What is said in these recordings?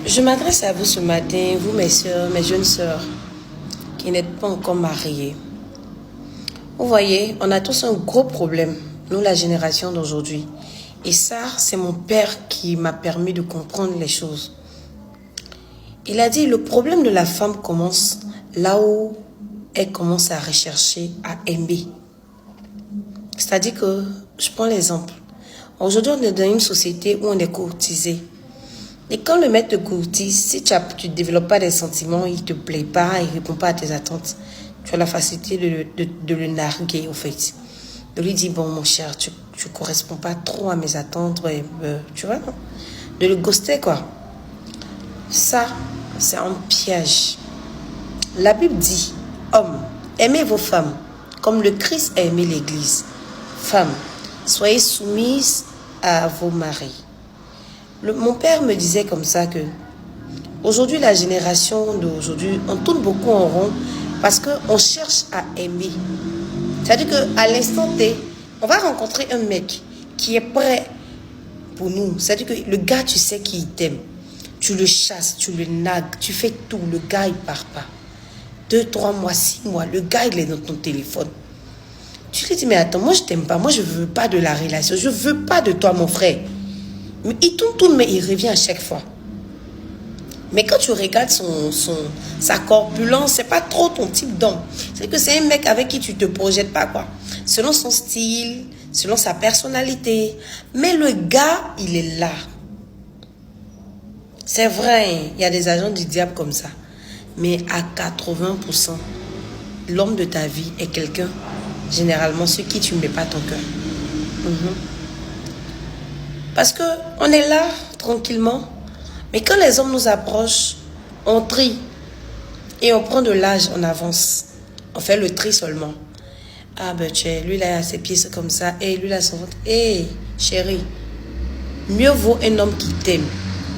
Je m'adresse à vous ce matin, vous mes sœurs, mes jeunes sœurs, qui n'êtes pas encore mariées. Vous voyez, on a tous un gros problème, nous la génération d'aujourd'hui. Et ça, c'est mon père qui m'a permis de comprendre les choses. Il a dit, le problème de la femme commence là où elle commence à rechercher, à aimer. C'est-à-dire que, je prends l'exemple. Aujourd'hui, on est dans une société où on est courtisé. Et quand le mec te courtise, si tu ne développes pas des sentiments, il ne te plaît pas, il ne répond pas à tes attentes, tu as la facilité de le narguer, au fait. De lui dire, bon, mon cher, tu ne corresponds pas trop à mes attentes, ouais, tu vois, non? De le ghoster, quoi. Ça, c'est un piège. La Bible dit, hommes, aimez vos femmes, comme le Christ a aimé l'Église. Femmes, soyez soumises à vos maris. Mon père me disait comme ça que aujourd'hui, la génération d'aujourd'hui, on tourne beaucoup en rond parce qu'on cherche à aimer. C'est-à-dire qu'à l'instant T, on va rencontrer un mec qui est prêt pour nous. C'est-à-dire que le gars, tu sais qu'il t'aime. Tu le chasses, tu le nagues, tu fais tout. Le gars, il part pas. 2, 3 mois, 6 mois, le gars, il est dans ton téléphone. Tu lui dis, mais attends, moi, je t'aime pas. Moi, je veux pas de la relation. Je veux pas de toi, mon frère. Mais il tourne, mais il revient à chaque fois. Mais quand tu regardes sa corpulence, c'est pas trop ton type d'homme. C'est que c'est un mec avec qui tu te projettes pas, quoi. Selon son style, selon sa personnalité. Mais le gars, il est là. C'est vrai, il y a des agents du diable comme ça. Mais à 80%, l'homme de ta vie est quelqu'un, généralement, sur qui tu ne mets pas ton cœur. Parce qu'on est là, tranquillement. Mais quand les hommes nous approchent, on trie. Et on prend de l'âge, on avance. On fait le tri seulement. Ah ben tu sais, lui là, il a ses pieds comme ça. Et lui là, son ventre. Hé, chérie, mieux vaut un homme qui t'aime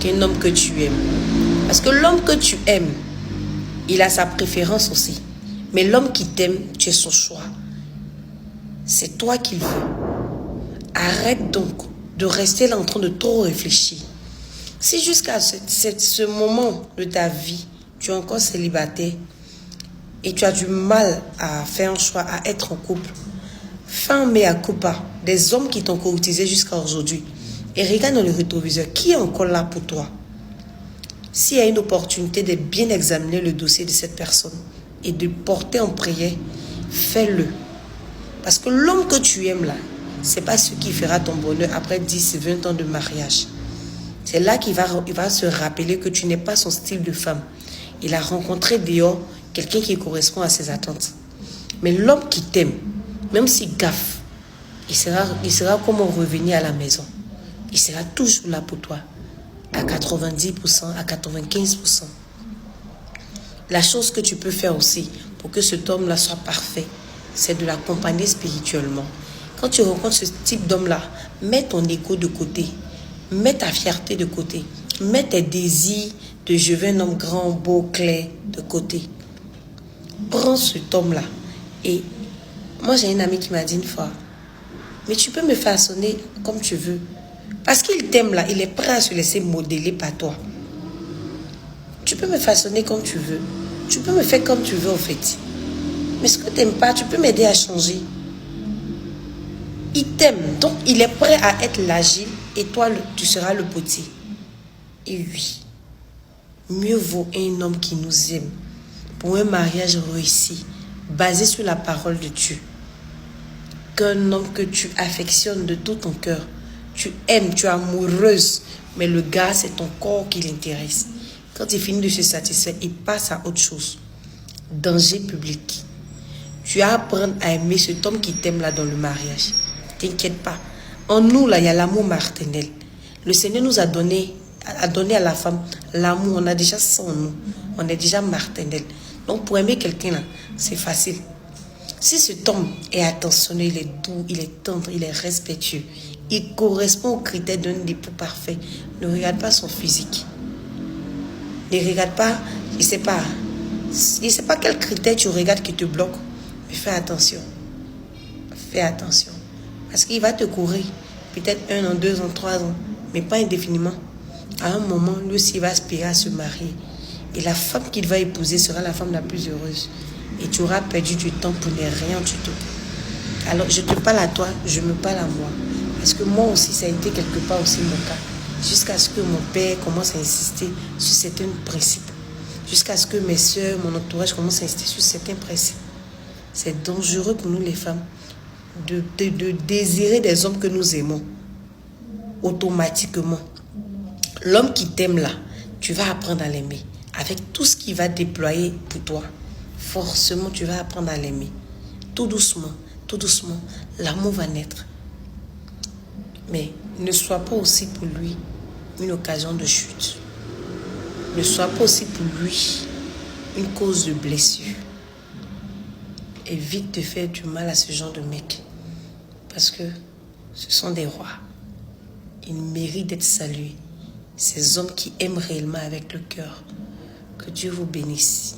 qu'un homme que tu aimes. Parce que l'homme que tu aimes, il a sa préférence aussi. Mais l'homme qui t'aime, tu es son choix. C'est toi qu'il veut. Arrête donc de rester là en train de trop réfléchir. Si jusqu'à ce moment de ta vie, tu es encore célibataire et tu as du mal à faire un choix, à être en couple, fais un mea culpa des hommes qui t'ont courtisé jusqu'à aujourd'hui et regarde dans le rétroviseur qui est encore là pour toi. S'il y a une opportunité de bien examiner le dossier de cette personne et de porter en prière, fais-le. Parce que l'homme que tu aimes là, c'est pas ce qui fera ton bonheur après 10, 20 ans de mariage. C'est là qu'il va se rappeler que tu n'es pas son style de femme. Il a rencontré dehors quelqu'un qui correspond à ses attentes. Mais l'homme qui t'aime, même s'il gaffe, il sera comme revenir à la maison. Il sera toujours là pour toi. À 90%, à 95%. La chose que tu peux faire aussi pour que cet homme-là soit parfait, c'est de l'accompagner spirituellement. Quand tu rencontres ce type d'homme-là, mets ton ego de côté. Mets ta fierté de côté. Mets tes désirs de je veux un homme grand, beau, clair de côté. Prends cet homme-là. Et moi, j'ai une amie qui m'a dit une fois, mais tu peux me façonner comme tu veux. Parce qu'il t'aime là, il est prêt à se laisser modeler par toi. Tu peux me façonner comme tu veux. Tu peux me faire comme tu veux en fait. Mais ce que tu n'aimes pas, tu peux m'aider à changer. Il t'aime, donc il est prêt à être l'agile et toi, tu seras le potier. Et oui, mieux vaut un homme qui nous aime pour un mariage réussi, basé sur la parole de Dieu, qu'un homme que tu affectionnes de tout ton cœur. Tu aimes, tu es amoureuse, mais le gars, c'est ton corps qui l'intéresse. Quand il finit de se satisfaire, il passe à autre chose. Danger public. Tu as à apprendre à aimer cet homme qui t'aime là dans le mariage. T'inquiète pas. En nous, là, il y a l'amour maternel. Le Seigneur nous a donné à la femme l'amour. On a déjà ça en nous. On est déjà maternel. Donc, pour aimer quelqu'un, là, c'est facile. Si cet homme est attentionné, il est doux, il est tendre, il est respectueux, il correspond aux critères d'un époux parfait, ne regarde pas son physique. Ne regarde pas, il ne sait pas quel critère tu regardes qui te bloque. Mais fais attention. Fais attention. Parce qu'il va te courir. Peut-être 1 an, 2 ans, 3 ans. Mais pas indéfiniment. À un moment, lui aussi va aspirer à se marier. Et la femme qu'il va épouser sera la femme la plus heureuse. Et tu auras perdu du temps pour ne rien du tout. Alors, je te parle à toi, je me parle à moi. Parce que moi aussi, ça a été quelque part aussi mon cas. Jusqu'à ce que mon père commence à insister sur certains principes. Jusqu'à ce que mes soeurs, mon entourage commence à insister sur certains principes. C'est dangereux pour nous les femmes de désirer des hommes que nous aimons automatiquement. L'homme qui t'aime là, tu vas apprendre à l'aimer. Avec tout ce qu'il va déployer pour toi, forcément tu vas apprendre à l'aimer. Tout doucement, l'amour va naître. Mais ne sois pas aussi pour lui une occasion de chute. Ne sois pas aussi pour lui une cause de blessure. Évite de faire du mal à ce genre de mec. Parce que ce sont des rois. Ils méritent d'être salués. Ces hommes qui aiment réellement avec le cœur. Que Dieu vous bénisse.